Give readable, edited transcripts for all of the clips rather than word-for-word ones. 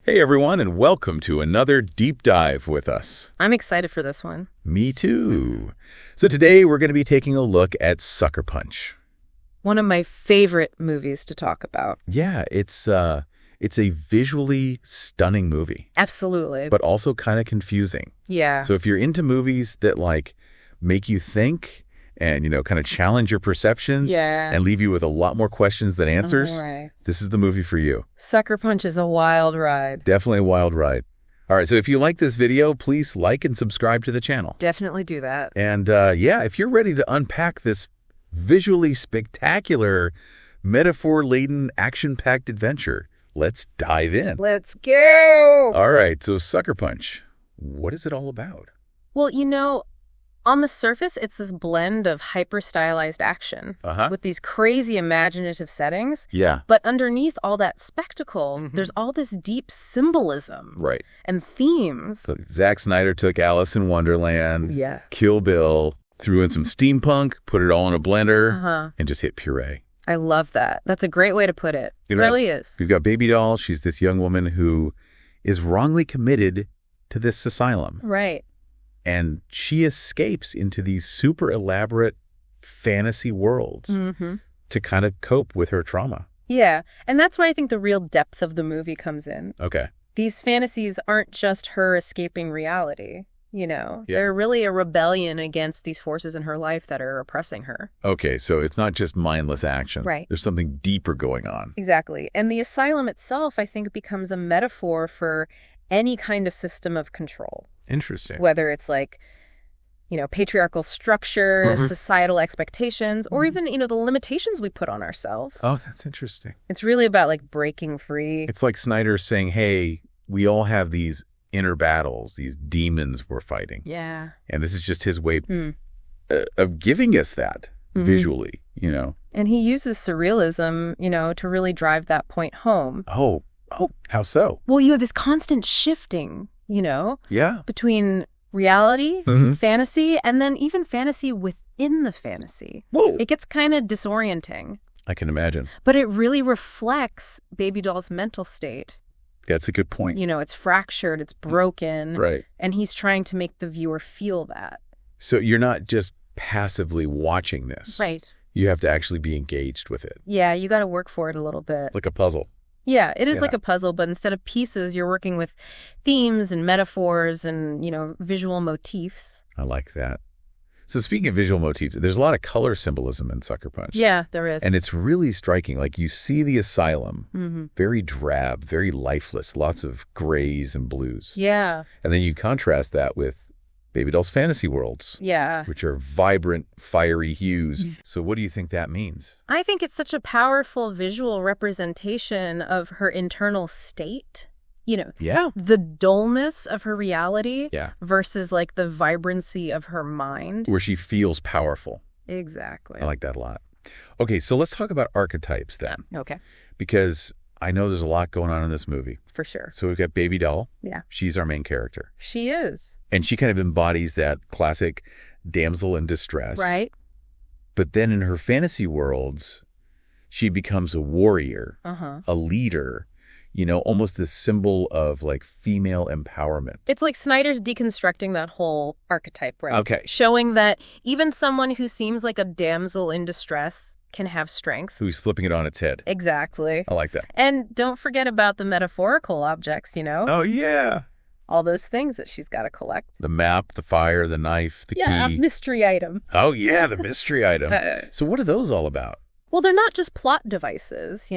Hey everyone, and welcome to another deep dive with us. I'm excited for this one. Me too. So today we're going to be taking a look at Sucker Punch. One of my favorite movies to talk about. Yeah, it's a visually stunning movie. Absolutely. But also kind of confusing. Yeah. So if you're into movies that make you think and, kind of challenge your perceptions and leave you with a lot more questions than answers, this is the movie for you. Sucker Punch is a wild ride. Definitely a wild ride. All right, so if you like this video, please like and subscribe to the channel. Definitely do that. And if you're ready to unpack this visually spectacular, metaphor-laden, action-packed adventure, let's dive in. Let's go! All right, so Sucker Punch, what is it all about? Well, on the surface, it's this blend of hyper-stylized action with these crazy imaginative settings. Yeah. But underneath all that spectacle, there's all this deep symbolism. Right. And themes. So Zack Snyder took Alice in Wonderland, Kill Bill, threw in some steampunk, put it all in a blender, and just hit puree. I love that. That's a great way to put it. It really is. We've got Babydoll. She's this young woman who is wrongly committed to this asylum. Right. And she escapes into these super elaborate fantasy worlds to kind of cope with her trauma. Yeah. And that's where I think the real depth of the movie comes in. Okay. These fantasies aren't just her escaping reality, They're really a rebellion against these forces in her life that are oppressing her. Okay, so it's not just mindless action. Right. There's something deeper going on. Exactly. And the asylum itself, I think, becomes a metaphor for any kind of system of control. Interesting. Whether it's patriarchal structure, societal expectations, or even, the limitations we put on ourselves. Oh, that's interesting. It's really about breaking free. It's like Snyder saying, hey, we all have these inner battles, these demons we're fighting. Yeah. And this is just his way of giving us that visually, And he uses surrealism, to really drive that point home. Oh, how so? Well, you have this constant shifting, between reality, fantasy, and then even fantasy within the fantasy. Whoa. It gets kind of disorienting. I can imagine. But it really reflects Babydoll's mental state. That's a good point. It's fractured, it's broken. Right. And he's trying to make the viewer feel that. So you're not just passively watching this. Right. You have to actually be engaged with it. Yeah, you got to work for it a little bit. Like a puzzle. Yeah, it is like a puzzle, but instead of pieces, you're working with themes and metaphors and, visual motifs. I like that. So speaking of visual motifs, there's a lot of color symbolism in Sucker Punch. Yeah, there is. And it's really striking. Like you see the asylum, very drab, very lifeless, lots of grays and blues. Yeah. And then you contrast that with Babydoll's fantasy worlds. Yeah. Which are vibrant, fiery hues. So what do you think that means? I think it's such a powerful visual representation of her internal state. The dullness of her reality versus the vibrancy of her mind. Where she feels powerful. Exactly. I like that a lot. Okay, so let's talk about archetypes then. Okay. Because I know there's a lot going on in this movie. For sure. So we've got Babydoll. Yeah. She's our main character. She is. And she kind of embodies that classic damsel in distress. Right. But then in her fantasy worlds, she becomes a warrior, a leader, almost this symbol of female empowerment. It's like Snyder's deconstructing that whole archetype, right? Okay. Showing that even someone who seems like a damsel in distress can have strength. Who's flipping it on its head. Exactly. I like that. And don't forget about the metaphorical objects, Oh, yeah. All those things that she's got to collect. The map, the fire, the knife, the key. Yeah, mystery item. Oh, yeah, the mystery item. So what are those all about? Well, they're not just plot devices,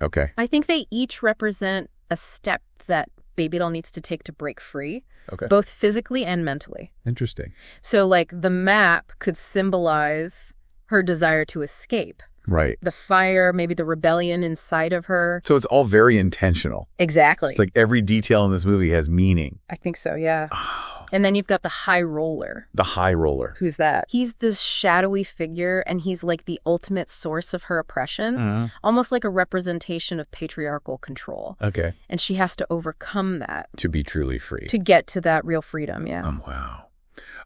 Okay. I think they each represent a step that Babydoll needs to take to break free, both physically and mentally. Interesting. So, the map could symbolize her desire to escape. Right. The fire, maybe the rebellion inside of her. So it's all very intentional. Exactly. It's like every detail in this movie has meaning. I think so, yeah. And then you've got the high roller. The high roller. Who's that? He's this shadowy figure, and he's the ultimate source of her oppression, almost like a representation of patriarchal control. Okay. And she has to overcome that. To be truly free. To get to that real freedom, yeah. Wow.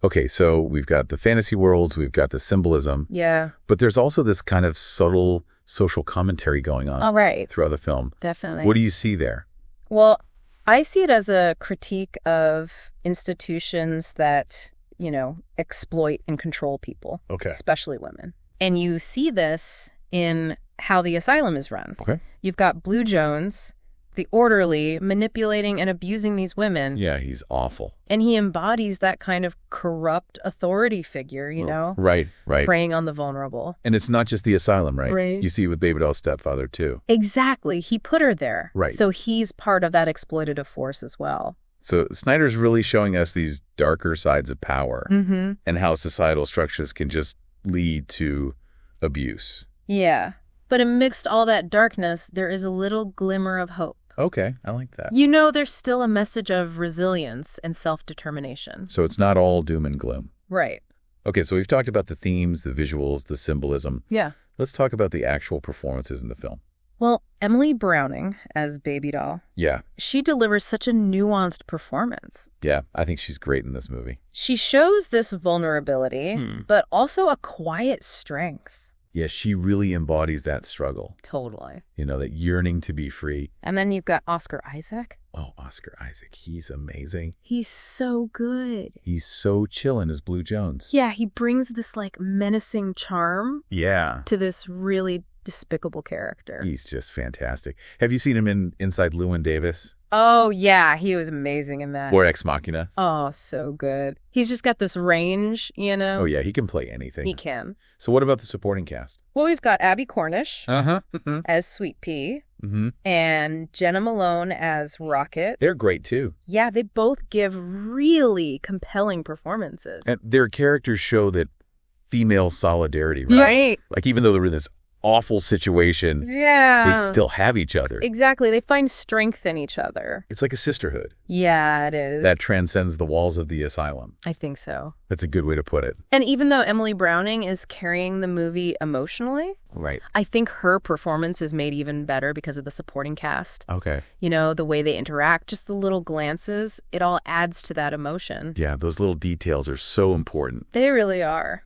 Okay, so we've got the fantasy worlds, we've got the symbolism. Yeah. But there's also this kind of subtle social commentary going on throughout the film. Definitely. What do you see there? Well, I see it as a critique of institutions that, exploit and control people, especially women. And you see this in how the asylum is run. Okay. You've got Blue Jones, the orderly, manipulating and abusing these women. Yeah, he's awful. And he embodies that kind of corrupt authority figure, Right. Preying on the vulnerable. And it's not just the asylum, right? Right. You see it with Babydoll's stepfather, too. Exactly. He put her there. Right. So he's part of that exploitative force as well. So Snyder's really showing us these darker sides of power and how societal structures can just lead to abuse. Yeah. But amidst all that darkness, there is a little glimmer of hope. Okay, I like that. There's still a message of resilience and self-determination. So it's not all doom and gloom. Right. Okay, so we've talked about the themes, the visuals, the symbolism. Yeah. Let's talk about the actual performances in the film. Well, Emily Browning as Babydoll. Yeah. She delivers such a nuanced performance. Yeah, I think she's great in this movie. She shows this vulnerability, but also a quiet strength. Yeah, she really embodies that struggle. Totally. That yearning to be free. And then you've got Oscar Isaac. Oh, Oscar Isaac. He's amazing. He's so good. He's so chillin' as Blue Jones. Yeah, he brings this menacing charm to this really despicable character. He's just fantastic. Have you seen him in Inside Llewyn Davis? Oh, yeah. He was amazing in that. Or Ex Machina? Oh, so good. He's just got this range, Oh, yeah. He can play anything. He can. So what about the supporting cast? Well, we've got Abbie Cornish as Sweet Pea and Jena Malone as Rocket. They're great, too. Yeah, they both give really compelling performances. And their characters show that female solidarity, right? Like, even though they're in this awful situation, they still have each other. Exactly. They find strength in each other. It's like a sisterhood. Yeah, it is. That transcends the walls of the asylum. I think so. That's a good way to put it. And even though Emily Browning is carrying the movie emotionally, I think her performance is made even better because of the supporting cast. Okay. The way they interact, just the little glances, it all adds to that emotion. Yeah, those little details are so important. They really are.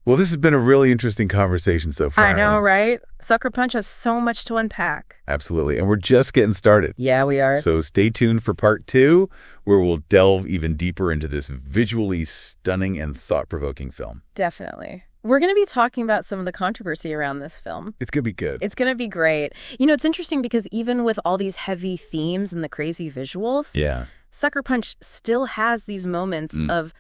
Well, this has been a really interesting conversation so far. I know, right? Sucker Punch has so much to unpack. Absolutely. And we're just getting started. Yeah, we are. So stay tuned for part 2, where we'll delve even deeper into this visually stunning and thought-provoking film. Definitely. We're going to be talking about some of the controversy around this film. It's going to be good. It's going to be great. It's interesting because even with all these heavy themes and the crazy visuals, Sucker Punch still has these moments of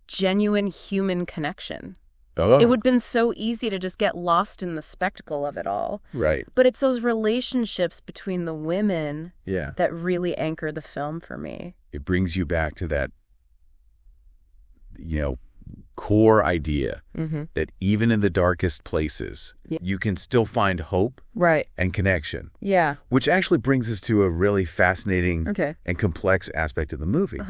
genuine human connection. Oh. It would have been so easy to just get lost in the spectacle of it all. Right. But it's those relationships between the women that really anchor the film for me. It brings you back to that, core idea that even in the darkest places, you can still find hope and connection. Yeah. Which actually brings us to a really fascinating and complex aspect of the movie,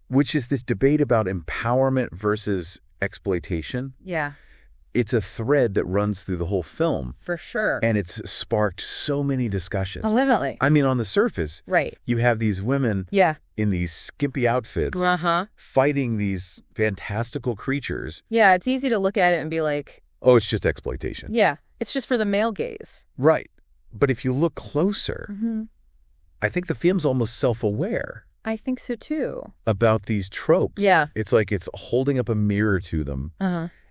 which is this debate about empowerment versus exploitation. Yeah. It's a thread that runs through the whole film. For sure. And it's sparked so many discussions. Definitely. I mean, on the surface, right, you have these women in these skimpy outfits fighting these fantastical creatures. Yeah, it's easy to look at it and be like, oh, it's just exploitation. Yeah, it's just for the male gaze. Right. But if you look closer, I think the film's almost self-aware. I think so, too. About these tropes. Yeah. It's like it's holding up a mirror to them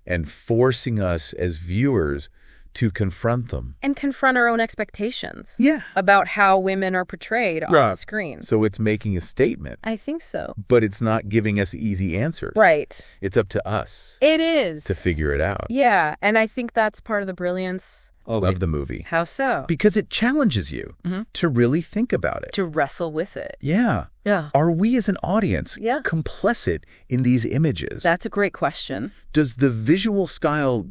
and forcing us as viewers to confront them. And confront our own expectations. Yeah. About how women are portrayed on screen. So it's making a statement. I think so. But it's not giving us easy answers. Right. It's up to us. It is. To figure it out. Yeah. And I think that's part of the brilliance of the movie. How so? Because it challenges you to really think about it. To wrestle with it. Yeah. Yeah. Are we as an audience complicit in these images? That's a great question. Does the visual style,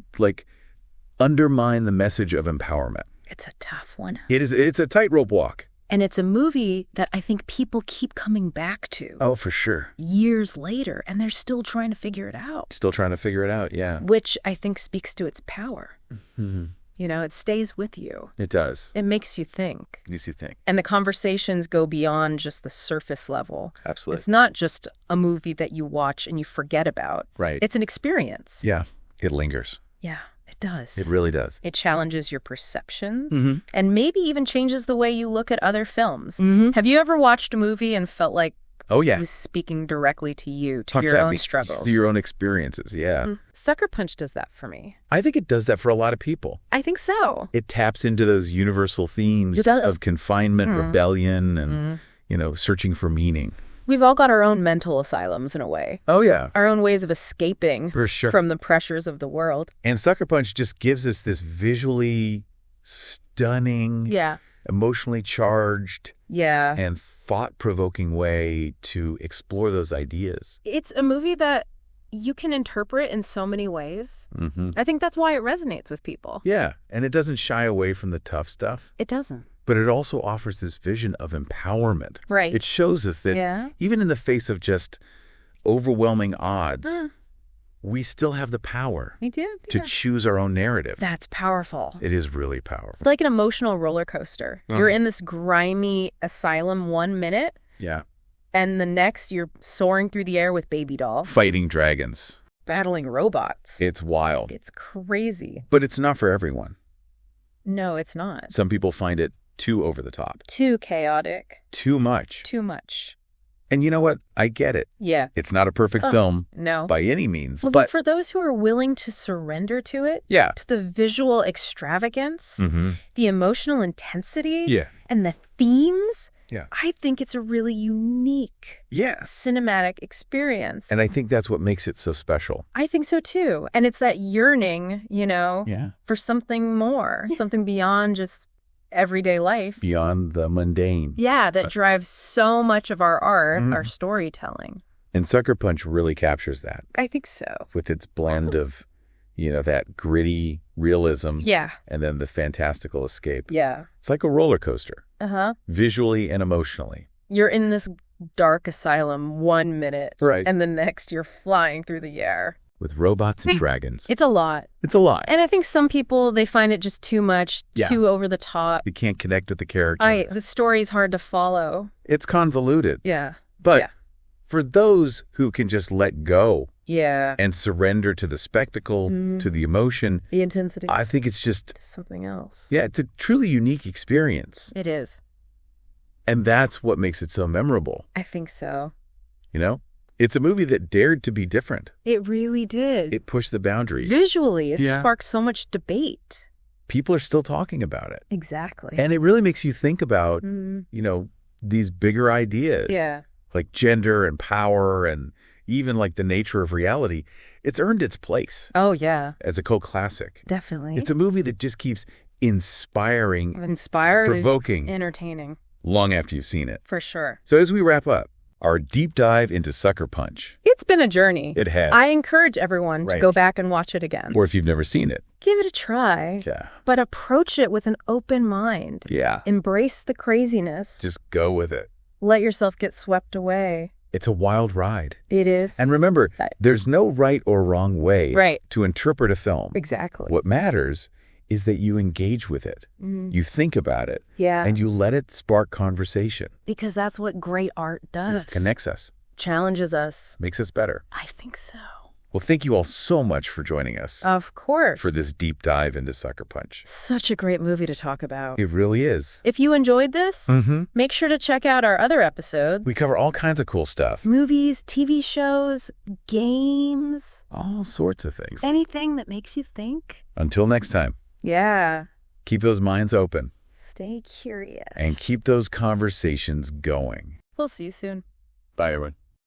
undermine the message of empowerment? It's a tough one. It is. It's a tightrope walk. And it's a movie that I think people keep coming back to. Oh, for sure. Years later, and they're still trying to figure it out. Still trying to figure it out, yeah. Which I think speaks to its power. It stays with you. It does. It makes you think. Makes you think. And the conversations go beyond just the surface level. Absolutely. It's not just a movie that you watch and you forget about. Right. It's an experience. Yeah. It lingers. Yeah. It does. It really does. It challenges your perceptions and maybe even changes the way you look at other films. Have you ever watched a movie and felt like it was speaking directly to you, to your own struggles? To your own experiences, yeah. Sucker Punch does that for me. I think it does that for a lot of people. I think so. It taps into those universal themes of confinement, rebellion, and, searching for meaning. We've all got our own mental asylums in a way. Oh, yeah. Our own ways of escaping from the pressures of the world. And Sucker Punch just gives us this visually stunning, emotionally charged, and thought-provoking way to explore those ideas. It's a movie that you can interpret in so many ways. I think that's why it resonates with people. Yeah, and it doesn't shy away from the tough stuff. It doesn't. But it also offers this vision of empowerment. Right. It shows us that even in the face of just overwhelming odds, we still have the power to choose our own narrative. That's powerful. It is really powerful. Like an emotional roller coaster. You're in this grimy asylum 1 minute. Yeah. And the next, you're soaring through the air with Babydoll. Fighting dragons. Battling robots. It's wild. It's crazy. But it's not for everyone. No, it's not. Some people find it too over the top. Too chaotic. Too much. Too much. And you know what? I get it. Yeah. It's not a perfect film by any means. Well, but for those who are willing to surrender to it, to the visual extravagance, the emotional intensity, and the themes, I think it's a really unique cinematic experience. And I think that's what makes it so special. I think so, too. And it's that yearning, for something more, something beyond just everyday life. Beyond the mundane. Yeah, that drives so much of our art, our storytelling. And Sucker Punch really captures that. I think so. With its blend of, that gritty realism. Yeah. And then the fantastical escape. Yeah. It's like a roller coaster. Visually and emotionally. You're in this dark asylum 1 minute. Right. And the next you're flying through the air. With robots and dragons. It's a lot. It's a lot. And I think some people, they find it just too much, too over the top. You can't connect with the character. The story's hard to follow. It's convoluted. Yeah. But for those who can just let go Yeah. and surrender to the spectacle, to the emotion. The intensity. I think it's just something else. Yeah, it's a truly unique experience. It is. And that's what makes it so memorable. I think so. You know? It's a movie that dared to be different. It really did. It pushed the boundaries. Visually, it sparked so much debate. People are still talking about it. Exactly. And it really makes you think about, you know, these bigger ideas. Yeah. Like gender and power and even like the nature of reality. It's earned its place. Oh, yeah. As a cult classic. Definitely. It's a movie that just keeps inspiring, provoking, entertaining. Long after you've seen it. For sure. So as we wrap up, our deep dive into Sucker Punch. It's been a journey. It has. I encourage everyone to go back and watch it again. Or if you've never seen it. Give it a try. Yeah. But approach it with an open mind. Yeah. Embrace the craziness. Just go with it. Let yourself get swept away. It's a wild ride. It is. And remember, there's no right or wrong way to interpret a film. Exactly. What matters is that you engage with it. You think about it. Yeah. And you let it spark conversation. Because that's what great art does. It connects us. Challenges us. Makes us better. I think so. Well, thank you all so much for joining us. Of course. For this deep dive into Sucker Punch. Such a great movie to talk about. It really is. If you enjoyed this, make sure to check out our other episodes. We cover all kinds of cool stuff. Movies, TV shows, games. All sorts of things. Anything that makes you think. Until next time. Yeah. Keep those minds open. Stay curious. And keep those conversations going. We'll see you soon. Bye, everyone.